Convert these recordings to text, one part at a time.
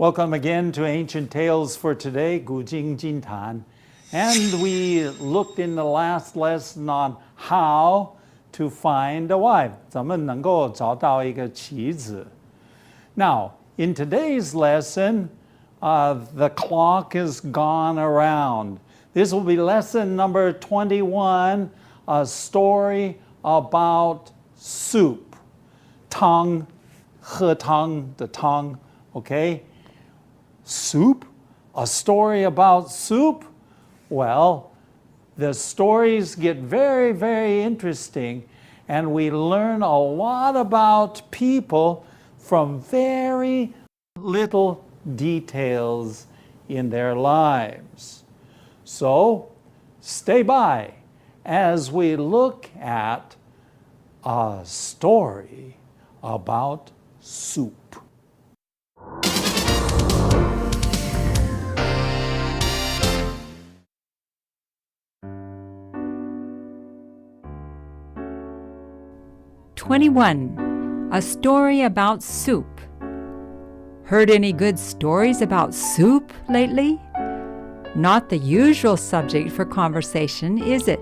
Welcome again to Ancient Tales for today, 古今今谈. And we looked in the last lesson on how to find a wife. 怎么能够找到一个妻子? Now, in today's lesson, the clock has gone around. This will be lesson number 21, a story about soup. 汤,喝汤的汤, okay? Soup? A story about soup? Well, the stories get very, very interesting, and we learn a lot about people from very little details in their lives. So, stay by as we look at a story about soup. A story about soup. Heard any good stories about soup lately? Not the usual subject for conversation, is it?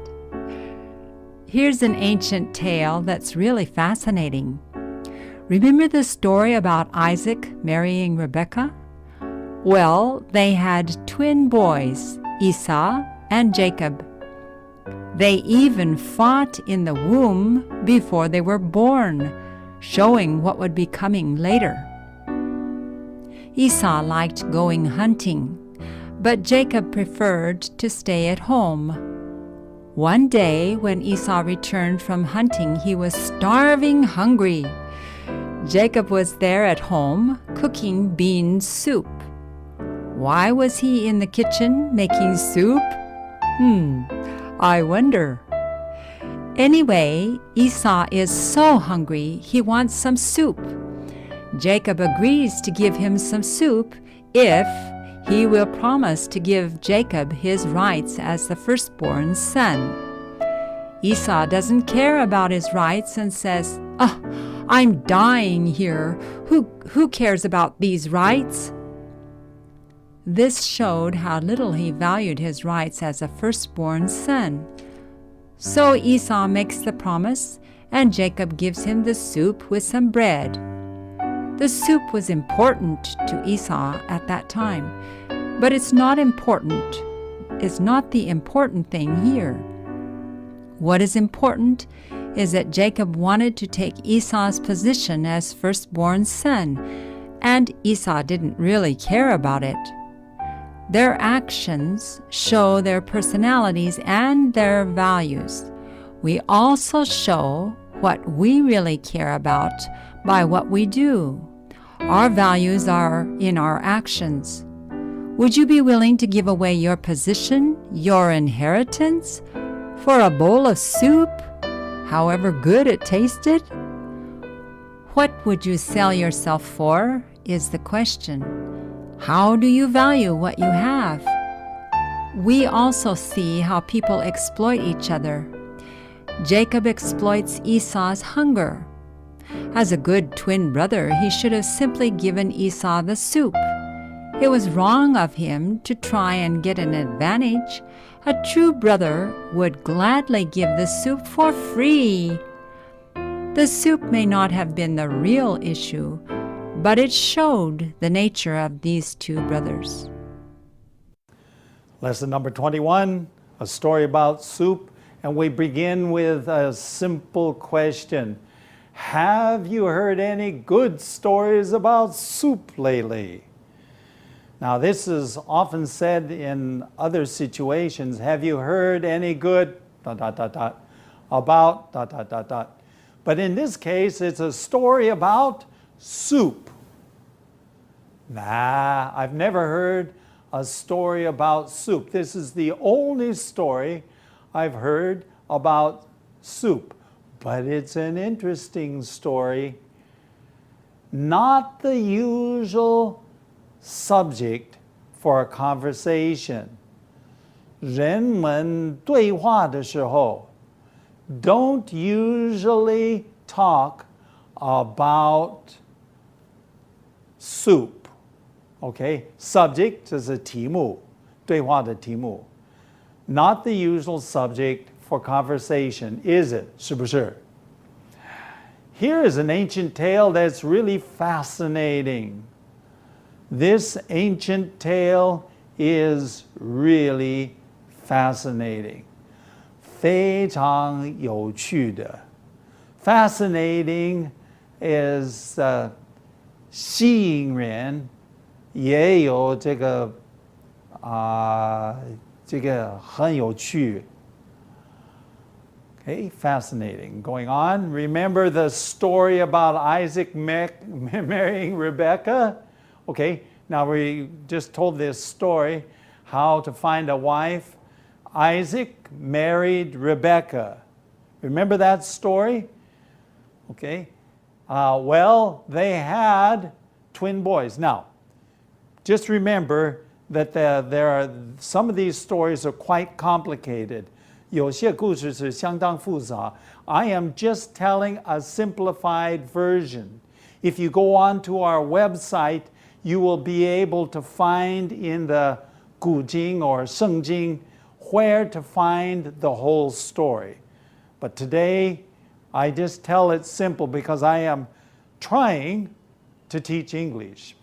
Here's an ancient tale that's really fascinating. Remember the story about Isaac marrying Rebekah? Well, they had twin boys, Esau and Jacob. They even fought in the womb before they were born, showing what would be coming later. Esau liked going hunting, but Jacob preferred to stay at home. One day, when Esau returned from hunting, he was starving hungry. Jacob was there at home, cooking bean soup. Why was he in the kitchen making soup? I wonder. Anyway, Esau is so hungry, he wants some soup. Jacob agrees to give him some soup if he will promise to give Jacob his rights as the firstborn son. Esau doesn't care about his rights and says, I'm dying here. Who cares about these rights? This showed how little he valued his rights as a firstborn son. So Esau makes the promise, and Jacob gives him the soup with some bread. The soup was important to Esau at that time, but it's not the important thing here. What is important is that Jacob wanted to take Esau's position as firstborn son, and Esau didn't really care about it. Their actions show their personalities and their values. We also show what we really care about by what we do. Our values are in our actions. Would you be willing to give away your position, your inheritance, for a bowl of soup, however good it tasted? What would you sell yourself for, is the question. How do you value what you have? We also see how people exploit each other. Jacob exploits Esau's hunger. As a good twin brother, he should have simply given Esau the soup. It was wrong of him to try and get an advantage. A true brother would gladly give the soup for free. The soup may not have been the real issue, but it showed the nature of these two brothers. Lesson number 21, a story about soup, and we begin with a simple question. Have you heard any good stories about soup lately? Now, this is often said in other situations. Have you heard any good ... about ... But in this case, it's a story about soup. Nah, I've never heard a story about soup. This is the only story I've heard about soup. But it's an interesting story. Not the usual subject for a conversation. 人们对话的时候 don't usually talk about soup. Okay, subject 这是题目，对话的题目。Not the usual subject for conversation, is it? 是不是？ Here is an ancient tale that's really fascinating. This ancient tale is really fascinating. 非常有趣的。Fascinating is 吸引人，也有这个很有趣。Okay, fascinating. Going on, remember the story about Isaac marrying Rebekah? Okay, now we just told this story, how to find a wife. Isaac married Rebekah. Remember that story? Okay. Well, they had twin boys. Now, just remember that some of these stories are quite complicated. 有些故事是相当复杂. I am just telling a simplified version. If you go on to our website, you will be able to find in the 古经 or 圣经 where to find the whole story. But today, I just tell it simple because I am trying to teach English.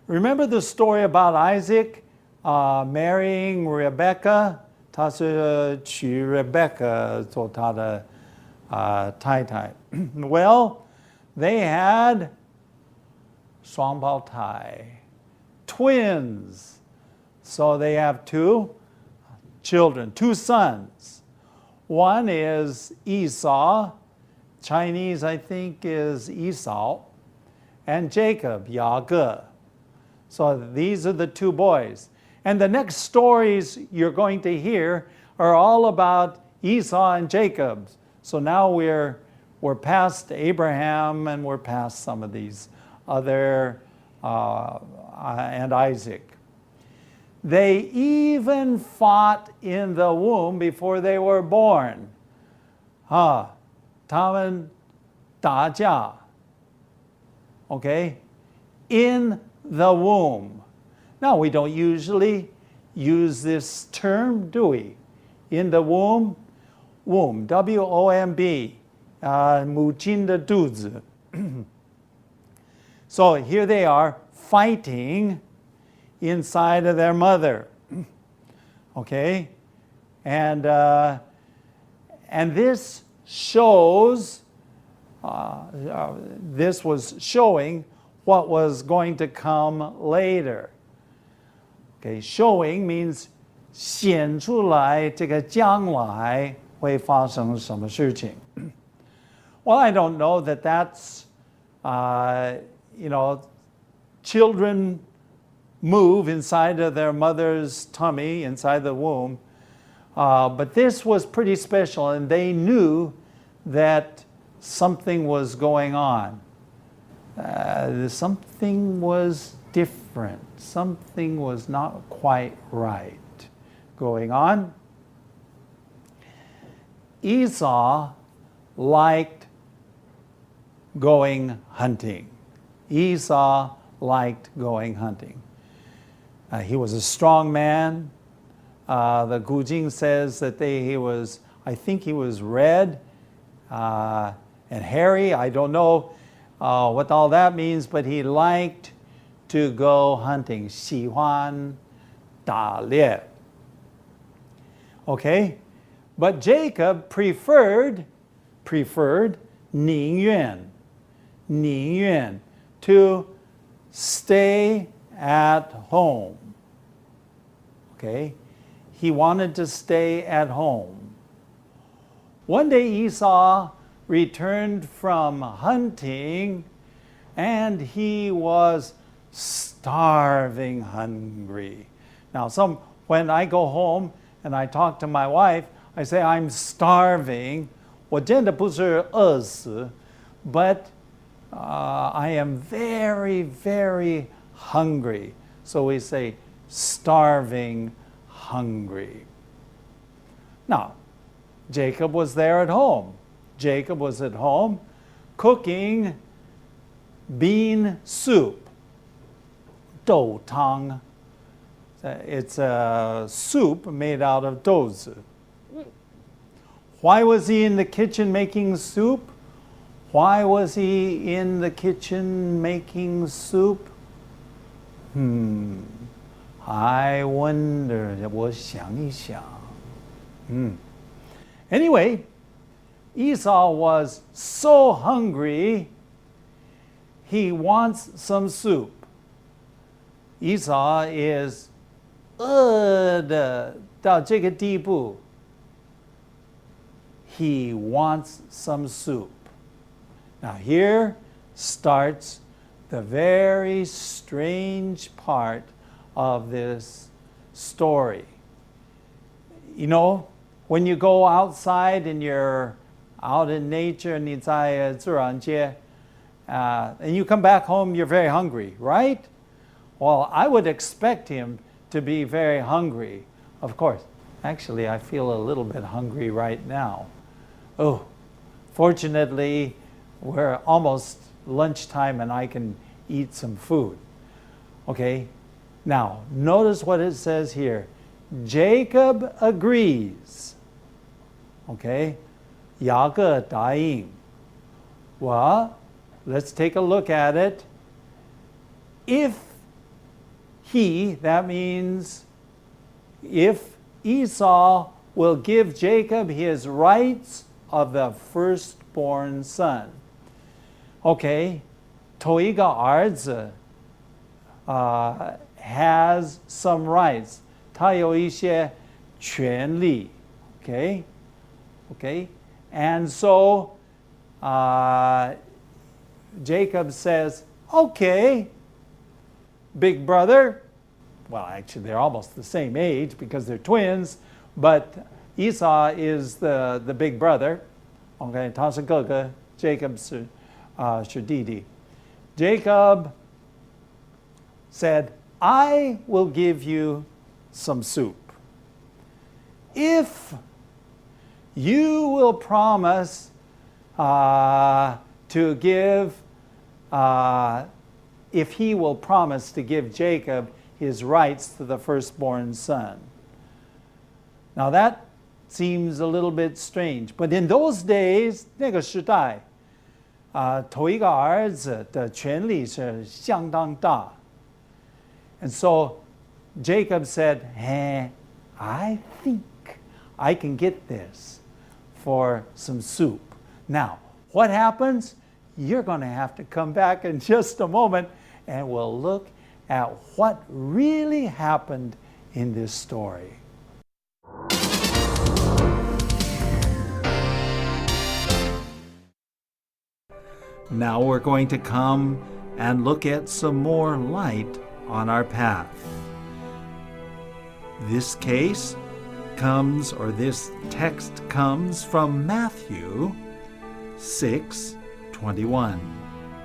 Remember the story about Isaac marrying Rebekah? 他是娶 Rebekah 做他的太太. Well, they had 双胞胎, twins. So they have two children, two sons. One is Esau, Chinese I think is Esau, and Jacob, Yaakov. So these are the two boys. And the next stories you're going to hear are all about Esau and Jacob. So now we're past Abraham and we're past some of these other, and Isaac. They even fought in the womb before they were born. 他们打架. Okay? In the womb. Now, we don't usually use this term, do we? In the womb, womb, W-O-M-B, 母亲的肚子. So here they are fighting inside of their mother. Okay? And this shows, this was showing what was going to come later. Okay, showing means 显出来这个将来会发生什么事情. Well, I don't know that that's, children move inside of their mother's tummy, inside the womb. But this was pretty special, and they knew that something was going on. Something was different. Something was not quite right going on. Esau liked going hunting. Esau liked going hunting. He was a strong man. The Gujing says that I think he was red and hairy. I don't know what all that means, but he liked to go hunting. 喜欢打猎. Okay? But Jacob preferred 宁愿 to stay at home. Okay? He wanted to stay at home. One day Esau returned from hunting and he was starving hungry. Now, when I go home and I talk to my wife, I say, I'm starving. 我真的不是饿死, but I am very, very hungry. So we say, starving hungry. Now, Jacob was there at home. Jacob was at home cooking bean soup. 豆汤. It's a soup made out of 豆子. Why was he in the kitchen making soup? Why was he in the kitchen making soup? I wonder. 我想一想. Anyway, Esau was so hungry, he wants some soup. Esau is 饿的到这个地步. He wants some soup. Now here starts the very strange part of this story. You know, when you go outside and you're out in nature, 你在自然界, and you come back home, you're very hungry, right? Well, I would expect him to be very hungry, of course. Actually, I feel a little bit hungry right now. Oh, fortunately, we're almost lunchtime and I can eat some food. Okay, now notice what it says here. Jacob agrees. Okay, 雅各答应. Well, let's take a look at it. If he, that means if Esau will give Jacob his rights of the firstborn son. Okay, 头一个儿子 has some rights. 他有一些权利. Okay, okay, and so Jacob says, okay, big brother. Well, actually, they're almost the same age because they're twins, but Esau is the big brother. Okay, 他是哥哥 Jacob 是弟弟. Jacob said, I will give you some soup if you will promise to give, if he will promise to give Jacob his rights to the firstborn son. Now that seems a little bit strange, but in those days, 那个时代, 头一个儿子的权利是相当大. And so Jacob said, I think I can get this for some soup. Now, what happens? You're going to have to come back in just a moment and we'll look at what really happened in this story. Now we're going to come and look at some more light on our path. This case comes, or this text comes from Matthew 6:21.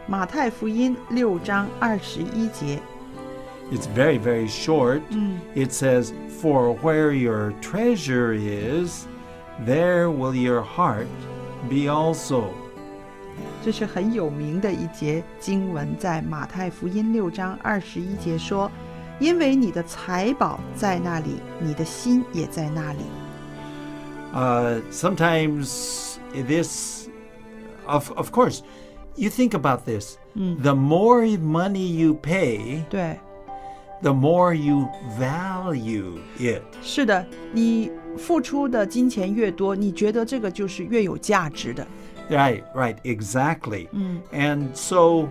马太福音6章21节。 It's very, very short. It says, For where your treasure is, there will your heart be also. 这是很有名的一节经文，在马太福音6章21节说：“因为你的财宝在那里，你的心也在那里。” Sometimes this, of course, you think about this. The more money you pay, 对， the more you value it. 是的，你付出的金钱越多，你觉得这个就是越有价值的。 Right, exactly. And so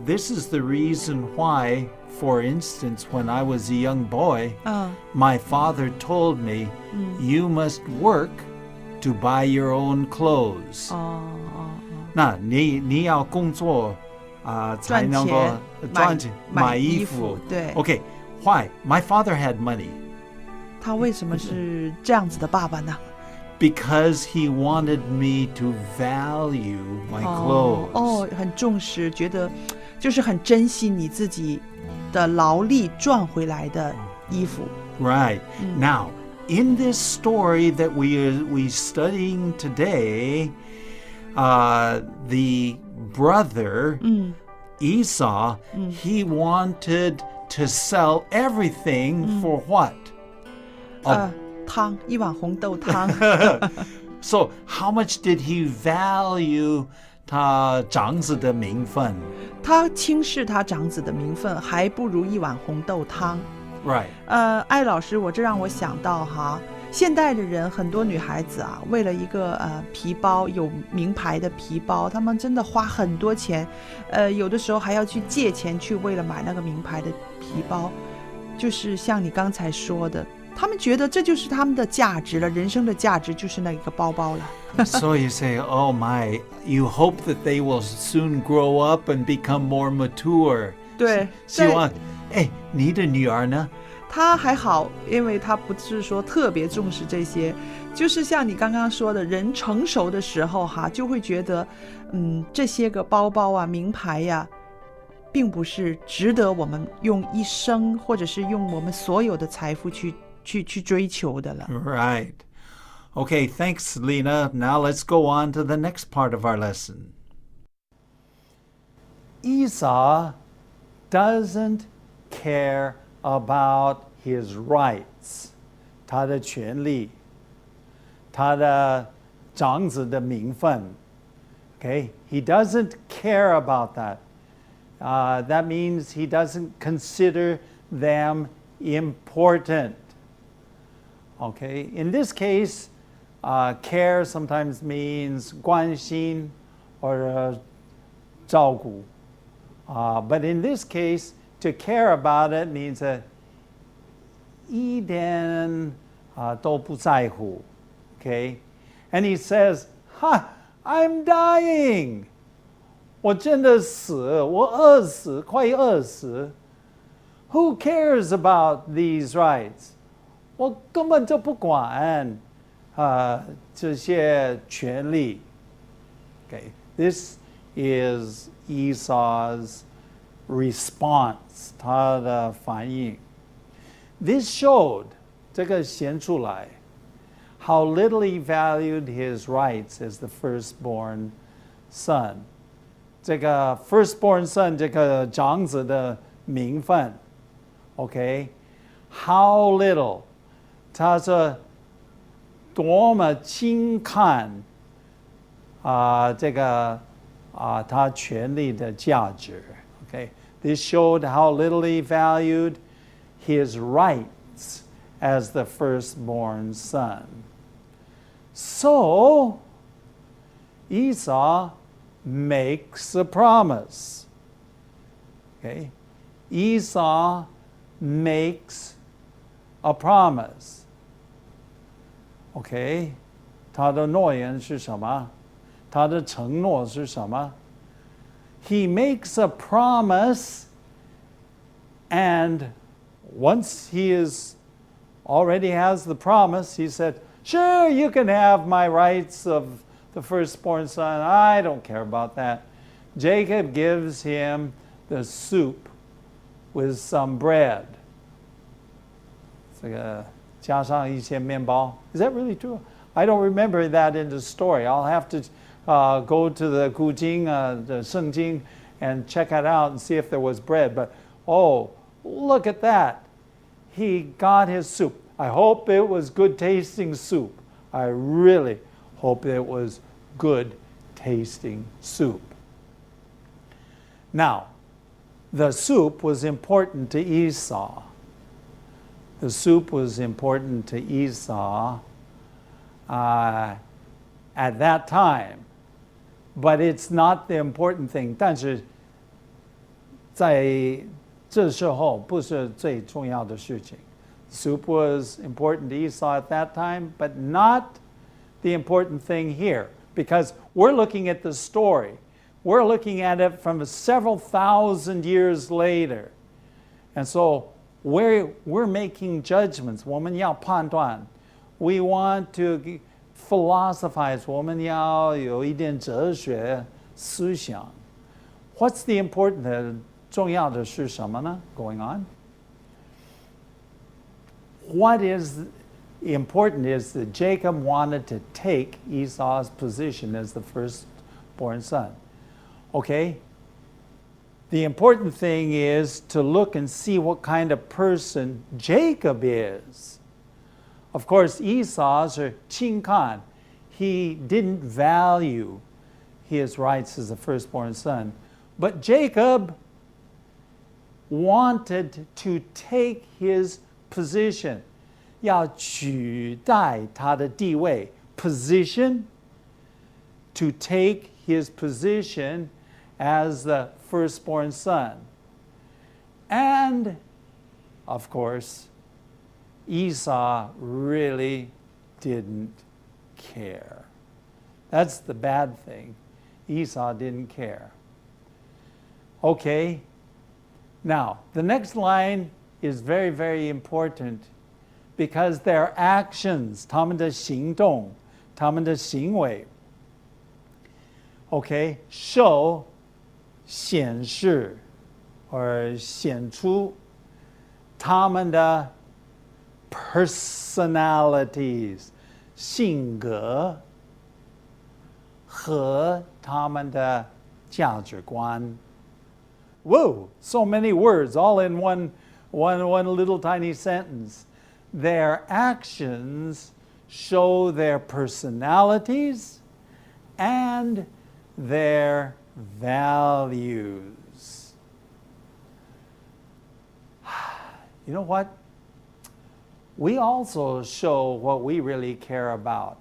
this is the reason why, for instance, when I was a young boy, my father told me, you must work to buy your own clothes. 那你要工作才能够赚钱买衣服。对。Okay, why? My father had money. 他为什么是这样子的爸爸呢？ Because he wanted me to value my clothes. 很重视，觉得就是很珍惜你自己的劳力赚回来的衣服。 Right. Now, in this story that we studying today, the brother Esau, he wanted to sell everything for what? 汤，一碗红豆汤。So how much did he value 他长子的名分？他轻视他长子的名分，还不如一碗红豆汤。Right. 艾老师，这让我想到哈，现代的人很多女孩子啊，为了一个皮包，有名牌的皮包，她们真的花很多钱，有的时候还要去借钱去为了买那个名牌的皮包，就是像你刚才说的，他们觉得这就是他们的价值了，人生的价值就是那个包包了。So you say, oh my, you hope that they will soon grow up and become more mature. 对，希望，你的女儿呢？他还好，因为他不是说特别重视这些，就是像你刚刚说的，人成熟的时候哈，就会觉得，这些个包包啊、名牌呀，并不是值得我们用一生或者是用我们所有的财富去追求的了。Right. Okay, thanks, Lena. Now let's go on to the next part of our lesson. Esau doesn't care about his rights, 他的权利，他的长子的名分。Okay, he doesn't care about that. That means he doesn't consider them important. Okay, in this case, care sometimes means 关心 or 照顾. But in this case, to care about it means that 一点都不在乎. Okay? And he says, I'm dying. 我真的死，我饿死，快饿死。Who cares about these rights? 我根本就不管这些权利。Okay, this is Esau's response, 他的反应。This showed, 这个显出来 how little he valued his rights as the firstborn son. 这个 firstborn son, 这个长子的名分 Okay, how little 他是多么轻看这个他权利的价值。Okay, this showed how little he valued his rights as the firstborn son. So Esau makes a promise. Okay, Esau makes a promise. Okay, 他的诺言是什么？他的承诺是什么？ He makes a promise, and once he already has the promise, he said, sure, you can have my rights of the firstborn son. I don't care about that. Jacob gives him the soup with some bread. 这个加上一些面包. Is that really true? I don't remember that in the story. I'll have to go to the Gujing, the Sengjing, and check it out and see if there was bread. But, oh, look at that. He got his soup. I hope it was good tasting soup. I really hope it was good tasting soup. Now, the soup was important to Esau. The soup was important to Esau at that time. But it's not the important thing. 但是在这时候不是最重要的事情. Soup was important to Esau at that time, but not the important thing here. Because we're looking at the story. We're looking at it from several thousand years later. And so we're making judgments. 我们要判断. We want to philosophize. 我们要有一点哲学思想. What's the important? 重要的是什么呢? Going on. What is important is that Jacob wanted to take Esau's position as the firstborn son. Okay? The important thing is to look and see what kind of person Jacob is. Of course, Esau's or Chinkan, he didn't value his rights as a firstborn son. But Jacob wanted to take his position, 要取代他的地位 position, to take his position as the firstborn son. And, of course, Esau really didn't care. That's the bad thing. Esau didn't care. Okay, now the next line is very, very important because their actions, 他们的行动，他们的行为 Okay, show 显示 or 显出他们的 personalities 性格和他们的价值观 Whoa, so many words all in one little tiny sentence. Their actions show their personalities and their values. You know what? We also show what we really care about.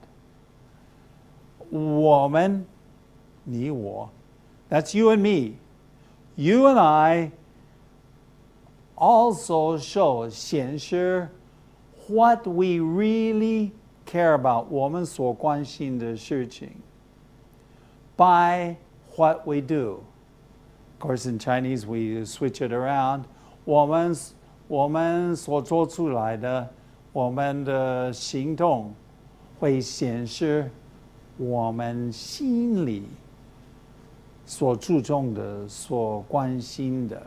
我们，你我, that's you and me. You and I also show 显示 what we really care about, 我们所关心的事情 by what we do. Of course, in Chinese, we switch it around. 我们所做出来的，我们的行动会显示我们心里所注重的，所关心的。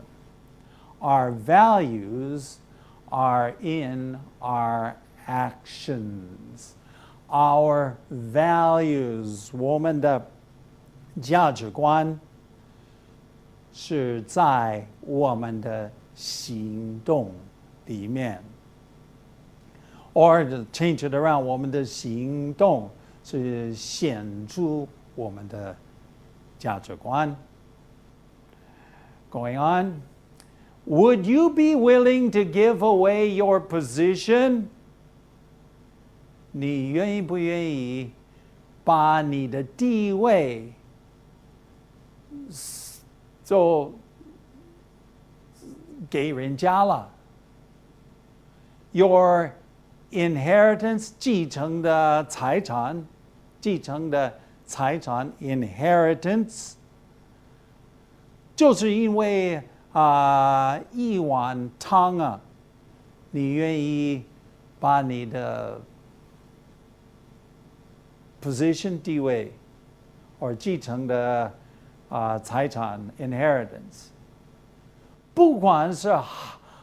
Our values are in our actions. Our values, 我们的价值观是在我们的行动里面。Or to change it around, 我们的行动是显出我们的价值观。Going on, would you be willing to give away your position? 你愿意不愿意把你的地位就给人家了 ？Your inheritance 继承的财产 inheritance 就是因为一碗汤啊，你愿意把你的 position 地位 or 继承的财产 inheritance 不管是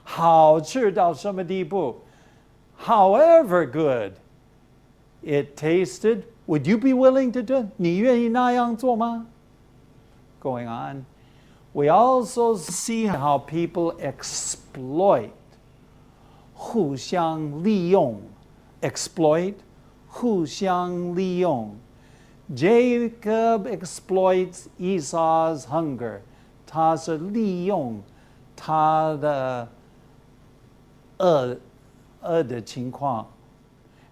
好吃到什么地步 however good it tasted, would you be willing to do it? 你愿意那样做吗? Going on, we also see how people exploit, 互相利用 exploit, 互相利用 Jacob exploits Esau's hunger. 他是利用他的饿的情况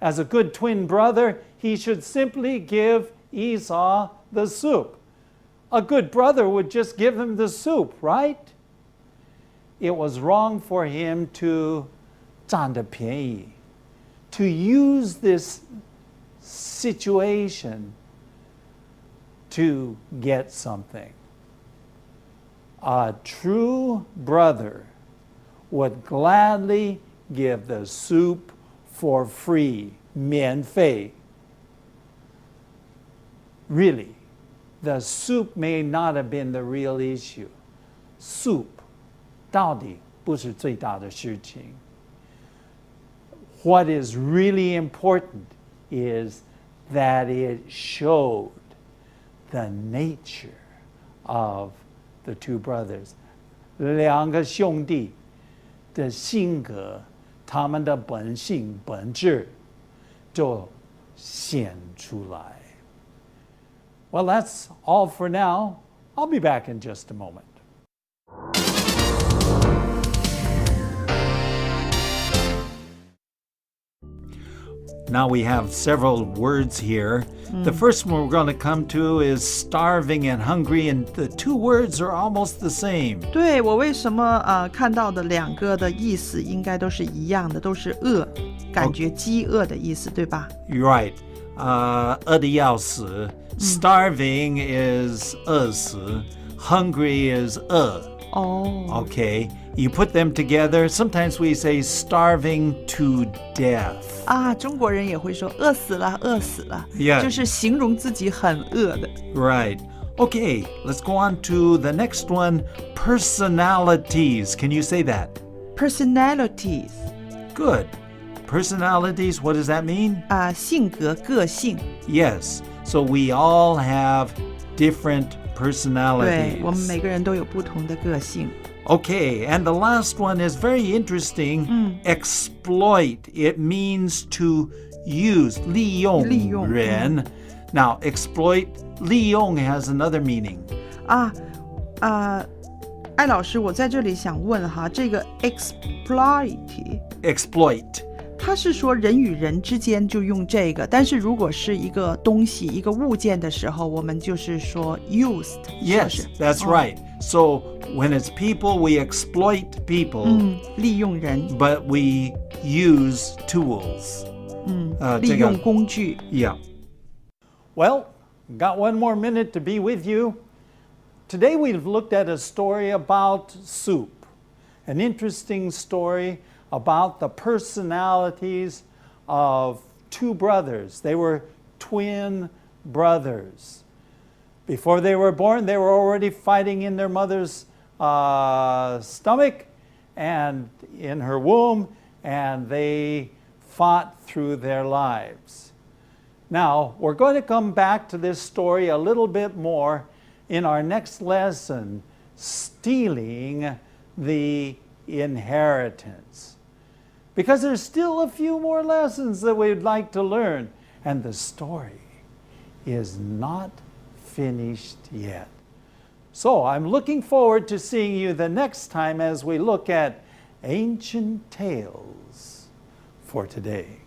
As a good twin brother, he should simply give Esau the soup. A good brother would just give him the soup, right? It was wrong for him to 占得便宜 to use this situation to get something. A true brother would gladly give the soup for free, 免费. Really, the soup may not have been the real issue. Soup 到底不是最大的事情. What is really important is that it showed the nature of the two brothers. 两个兄弟的性格，他们的本性本质就显出来。Well, that's all for now. I'll be back in just a moment. Now we have several words here. The first one we're going to come to is starving and hungry, and the two words are almost the same. 对，我为什么看到的两个的意思应该都是一样的，都是饿，感觉饥饿的意思，对吧？ You're right. 饿得要死. Starving is 饿死. Hungry is 饿. 哦， Okay. You put them together. Sometimes we say starving to death. 啊，中国人也会说饿死了，饿死了 Yeah. 就是形容自己很饿的。 Right. Okay, let's go on to the next one. Personalities. Can you say that? Personalities Good. Personalities, what does that mean? 啊，性格、个性， Yes. So we all have different 对 personalities. 我们每个人都有不同的个性。 Okay, and the last one is very interesting. Exploit. It means to use. 利用利用，人. Now, exploit, 利用 has another meaning. 艾老师，我在这里想问哈，这个 exploit， Exploit. 它是说人与人之间就用这个，但是如果是一个东西、一个物件的时候，我们就是说 used， Yes, 是不是？ that's right. So when it's people, we exploit people, 利用人， but we use tools. 利用工具。 Yeah. Well, got one more minute to be with you. Today we've looked at a story about soup, an interesting story about the personalities of two brothers. They were twin brothers. Before they were born, they were already fighting in their mother's stomach and in her womb, and they fought through their lives. Now, we're going to come back to this story a little bit more in our next lesson, Stealing the Inheritance. Because there's still a few more lessons that we'd like to learn, and the story is not finished yet. So I'm looking forward to seeing you the next time as we look at ancient tales for today.